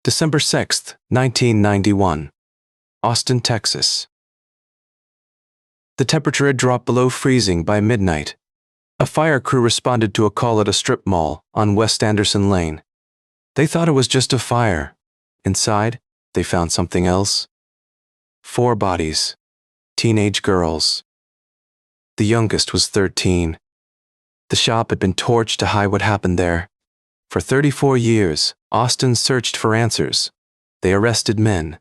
December 6, 1991, Austin, Texas. The temperature had dropped below freezing by midnight. A fire crew responded to a call at a strip mall on West Anderson Lane. They thought it was just a fire. Inside, they found something else. 4 bodies. Teenage girls. The youngest was 13. The shop had been torched to hide what happened there. For 34 years, Austin searched for answers. They arrested men,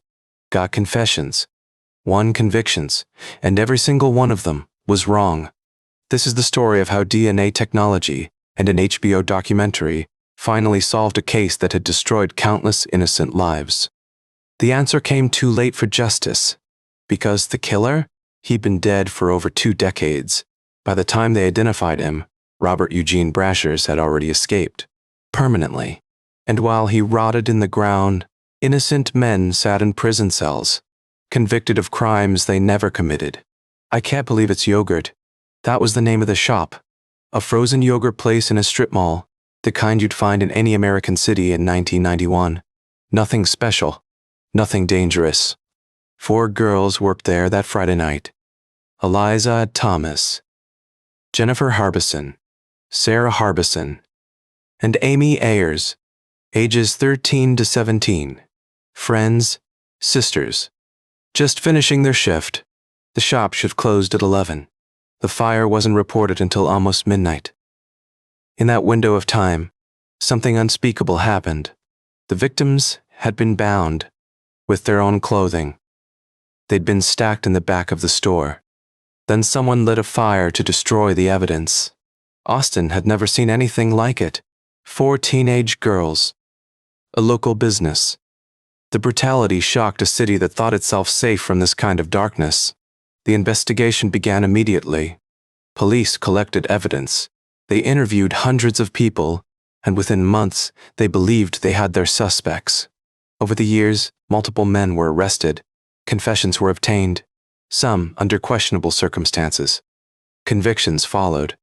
got confessions, won convictions, and every single one of them was wrong. This is the story of how DNA technology and an HBO documentary finally solved a case that had destroyed countless innocent lives. The answer came too late for justice, because the killer, he'd been dead for over 2 decades. By the time they identified him, Robert Eugene Brashers had already escaped, permanently. And while he rotted in the ground, innocent men sat in prison cells, convicted of crimes they never committed. I can't believe it's yogurt. That was the name of the shop. A frozen yogurt place in a strip mall, the kind you'd find in any American city in 1991. Nothing special, nothing dangerous. 4 girls worked there that Friday night. Eliza Thomas, Jennifer Harbison, Sarah Harbison, and Amy Ayers, ages 13 to 17. Friends, sisters. Just finishing their shift. The shop should have closed at 11. The fire wasn't reported until almost midnight. In that window of time, something unspeakable happened. The victims had been bound with their own clothing. They'd been stacked in the back of the store. Then someone lit a fire to destroy the evidence. Austin had never seen anything like it. 4 teenage girls. A local business. The brutality shocked a city that thought itself safe from this kind of darkness. The investigation began immediately. Police collected evidence. They interviewed hundreds of people, and within months, they believed they had their suspects. Over the years, multiple men were arrested. Confessions were obtained, some under questionable circumstances. Convictions followed.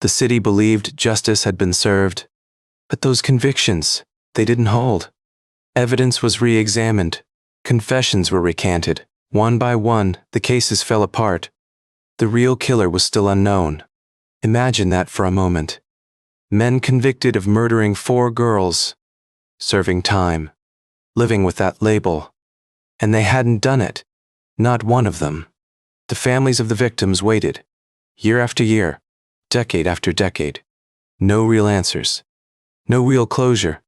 The city believed justice had been served, but those convictions, they didn't hold. Evidence was re-examined. Confessions were recanted. One by one, the cases fell apart. The real killer was still unknown. Imagine that for a moment. Men convicted of murdering 4 girls, serving time, living with that label. And they hadn't done it. Not one of them. The families of the victims waited, year after year, decade after decade. No real answers. No real closure.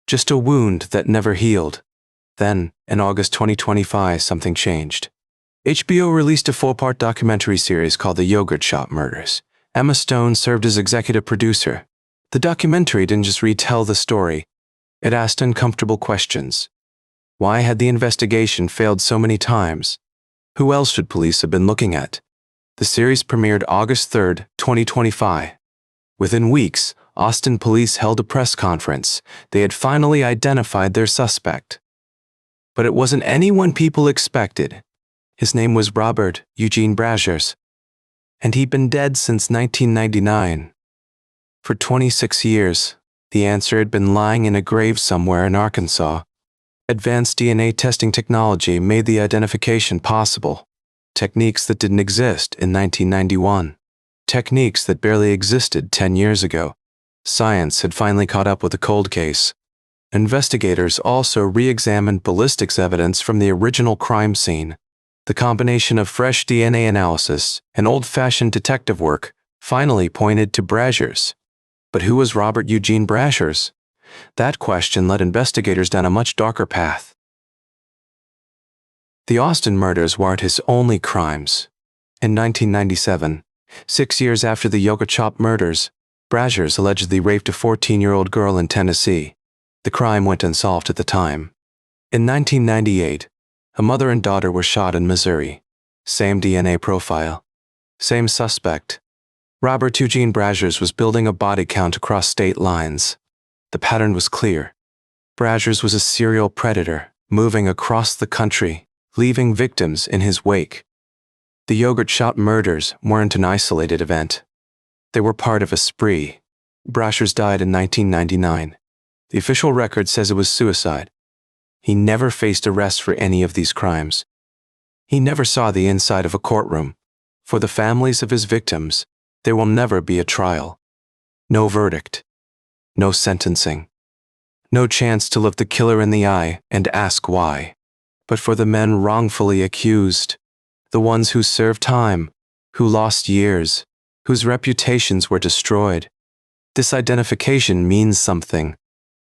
Just a wound that never healed. Then, in August 2025, something changed. HBO released a 4-part documentary series called The Yogurt Shop Murders. Emma Stone served as executive producer. The documentary didn't just retell the story. It asked uncomfortable questions. Why had the investigation failed so many times? Who else should police have been looking at? The series premiered August 3, 2025. Within weeks, Austin police held a press conference. They had finally identified their suspect. But it wasn't anyone people expected. His name was Robert Eugene Brashers, and he'd been dead since 1999. For 26 years, the answer had been lying in a grave somewhere in Arkansas. Advanced DNA testing technology made the identification possible. Techniques that didn't exist in 1991. Techniques that barely existed 10 years ago. Science had finally caught up with the cold case. Investigators also re-examined ballistics evidence from the original crime scene. The combination of fresh DNA analysis and old-fashioned detective work finally pointed to Brashers. But who was Robert Eugene Brashers? That question led investigators down a much darker path. The Austin murders weren't his only crimes. In 1997, 6 years after the yogurt shop murders, Brashers allegedly raped a 14-year-old girl in Tennessee. The crime went unsolved at the time. In 1998, a mother and daughter were shot in Missouri. Same DNA profile. Same suspect. Robert Eugene Brashers was building a body count across state lines. The pattern was clear. Brashers was a serial predator, moving across the country, leaving victims in his wake. The yogurt shop murders weren't an isolated event. They were part of a spree. Brashers died in 1999. The official record says it was suicide, He never faced arrest for any of these crimes. He never saw the inside of a courtroom. For the families of his victims, there will never be a trial. No verdict. No sentencing. No chance to look the killer in the eye and ask why. But for the men wrongfully accused, the ones who served time, who lost years, whose reputations were destroyed, this identification means something.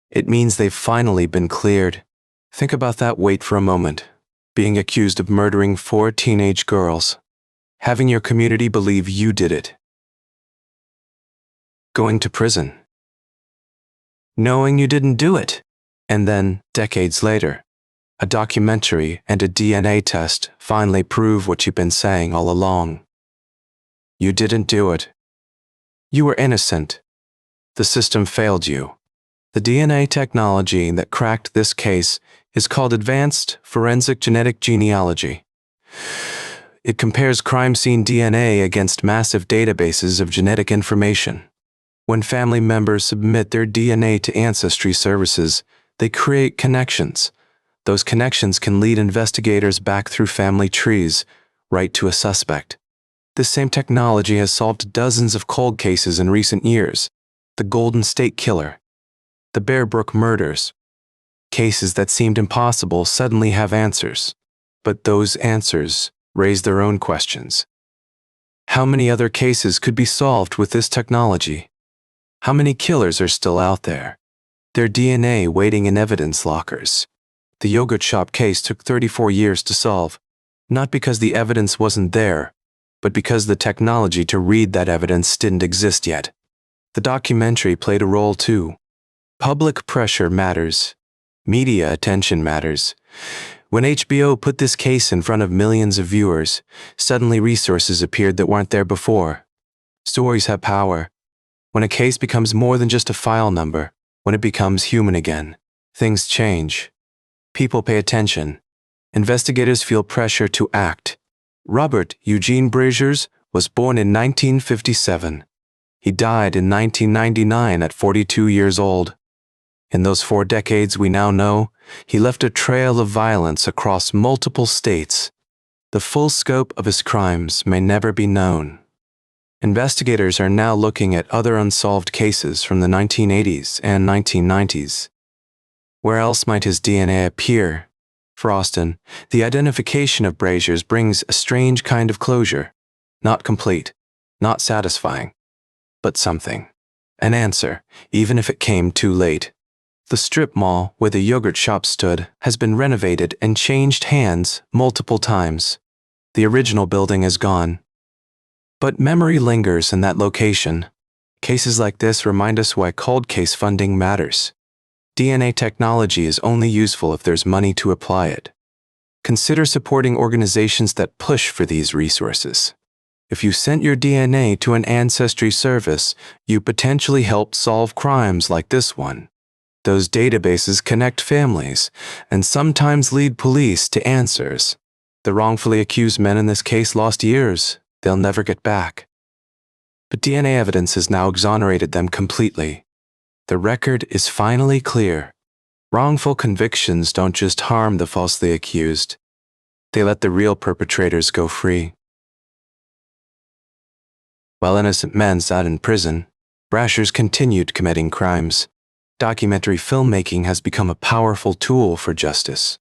It means they've finally been cleared. Think about that weight for a moment. Being accused of murdering 4 teenage girls. Having your community believe you did it. Going to prison. Knowing you didn't do it. And then, decades later, a documentary and a DNA test finally prove what you've been saying all along. You didn't do it. You were innocent. The system failed you. The DNA technology that cracked this case is called Advanced Forensic Genetic Genealogy. It compares crime scene DNA against massive databases of genetic information. When family members submit their DNA to ancestry services, they create connections. Those connections can lead investigators back through family trees, right to a suspect. This same technology has solved dozens of cold cases in recent years. The Golden State Killer, the Bear Brook murders. Cases that seemed impossible suddenly have answers. But those answers raise their own questions. How many other cases could be solved with this technology? How many killers are still out there? Their DNA waiting in evidence lockers. The yogurt shop case took 34 years to solve, not because the evidence wasn't there, but because the technology to read that evidence didn't exist yet. The documentary played a role too. Public pressure matters. Media attention matters. When HBO put this case in front of millions of viewers, suddenly resources appeared that weren't there before. Stories have power. When a case becomes more than just a file number, when it becomes human again, things change. People pay attention. Investigators feel pressure to act. Robert Eugene Brashers was born in 1957. He died in 1999 at 42 years old. In those 4 decades we now know, he left a trail of violence across multiple states. The full scope of his crimes may never be known. Investigators are now looking at other unsolved cases from the 1980s and 1990s. Where else might his DNA appear? For Austin, the identification of Brashers brings a strange kind of closure. Not complete, not satisfying, but something. An answer, even if it came too late. The strip mall where the yogurt shop stood has been renovated and changed hands multiple times. The original building is gone. But memory lingers in that location. Cases like this remind us why cold case funding matters. DNA technology is only useful if there's money to apply it. Consider supporting organizations that push for these resources. If you sent your DNA to an ancestry service, you potentially helped solve crimes like this one. Those databases connect families and sometimes lead police to answers. The wrongfully accused men in this case lost years they'll never get back. But DNA evidence has now exonerated them completely. The record is finally clear. Wrongful convictions don't just harm the falsely accused. They let the real perpetrators go free. While innocent men sat in prison, Brashers continued committing crimes. Documentary filmmaking has become a powerful tool for justice.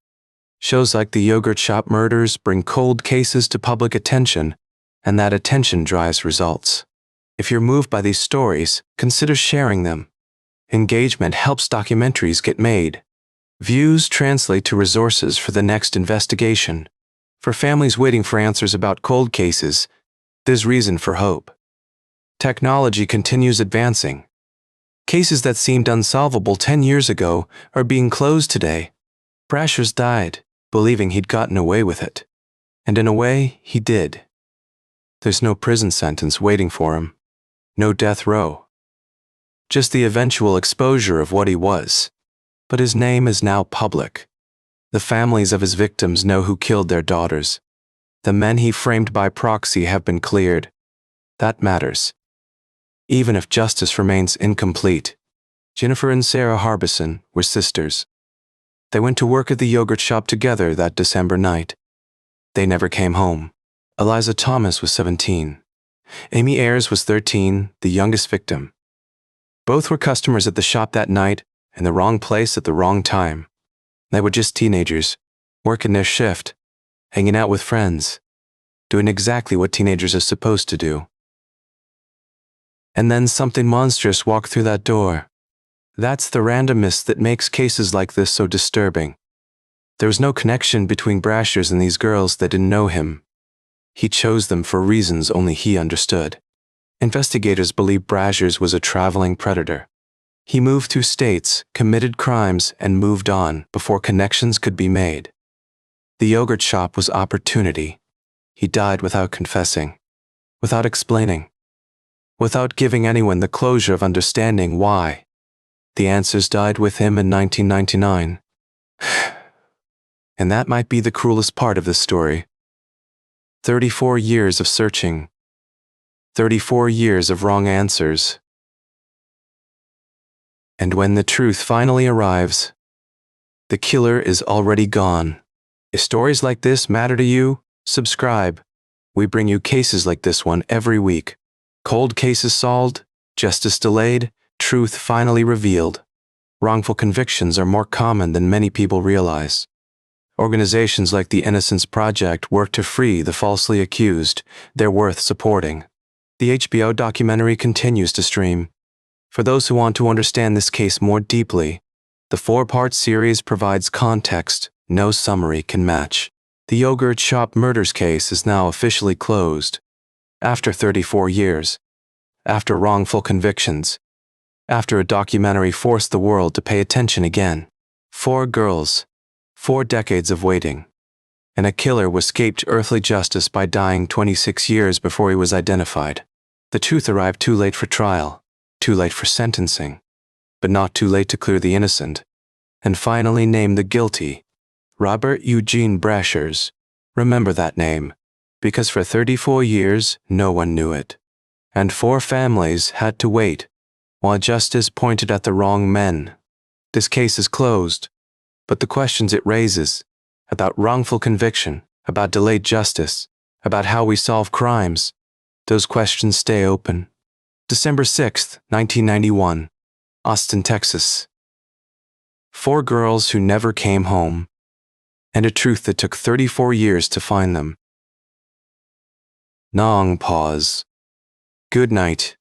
Shows like the yogurt shop murders bring cold cases to public attention, and that attention drives results. If you're moved by these stories, consider sharing them. Engagement helps documentaries get made. Views translate to resources for the next investigation. For families waiting for answers about cold cases, there's reason for hope. Technology continues advancing. Cases that seemed unsolvable 10 years ago are being closed today. Brashers died, believing he'd gotten away with it. And in a way, he did. There's no prison sentence waiting for him. No death row. Just the eventual exposure of what he was. But his name is now public. The families of his victims know who killed their daughters. The men he framed by proxy have been cleared. That matters. Even if justice remains incomplete. Jennifer and Sarah Harbison were sisters. They went to work at the yogurt shop together that December night. They never came home. Eliza Thomas was 17. Amy Ayers was 13, the youngest victim. Both were customers at the shop that night, in the wrong place at the wrong time. They were just teenagers, working their shift, hanging out with friends, doing exactly what teenagers are supposed to do. And then something monstrous walked through that door. That's the randomness that makes cases like this so disturbing. There was no connection between Brashers and these girls that didn't know him. He chose them for reasons only he understood. Investigators believe Brashers was a traveling predator. He moved through states, committed crimes, and moved on before connections could be made. The yogurt shop was opportunity. He died without confessing, without explaining, without giving anyone the closure of understanding why. The answers died with him in 1999. And that might be the cruelest part of this story. 34 years of searching. 34 years of wrong answers. And when the truth finally arrives, the killer is already gone. If stories like this matter to you, subscribe. We bring you cases like this one every week. Cold cases solved, justice delayed, truth finally revealed. Wrongful convictions are more common than many people realize. Organizations like the Innocence Project work to free the falsely accused. They're worth supporting. The HBO documentary continues to stream. For those who want to understand this case more deeply, the 4-part series provides context no summary can match. The yogurt shop murders case is now officially closed. After 34 years. After wrongful convictions. After a documentary forced the world to pay attention again. 4 girls. 4 decades of waiting. And a killer escaped earthly justice by dying 26 years before he was identified. The truth arrived too late for trial. Too late for sentencing, but not too late to clear the innocent, and finally name the guilty. Robert Eugene Brashers. Remember that name, because for 34 years no one knew it, and 4 families had to wait, while justice pointed at the wrong men. This case is closed, but the questions it raises, about wrongful conviction, about delayed justice, about how we solve crimes, those questions stay open. December 6, 1991, Austin, Texas. 4 girls who never came home, and a truth that took 34 years to find them. Long pause. Good night.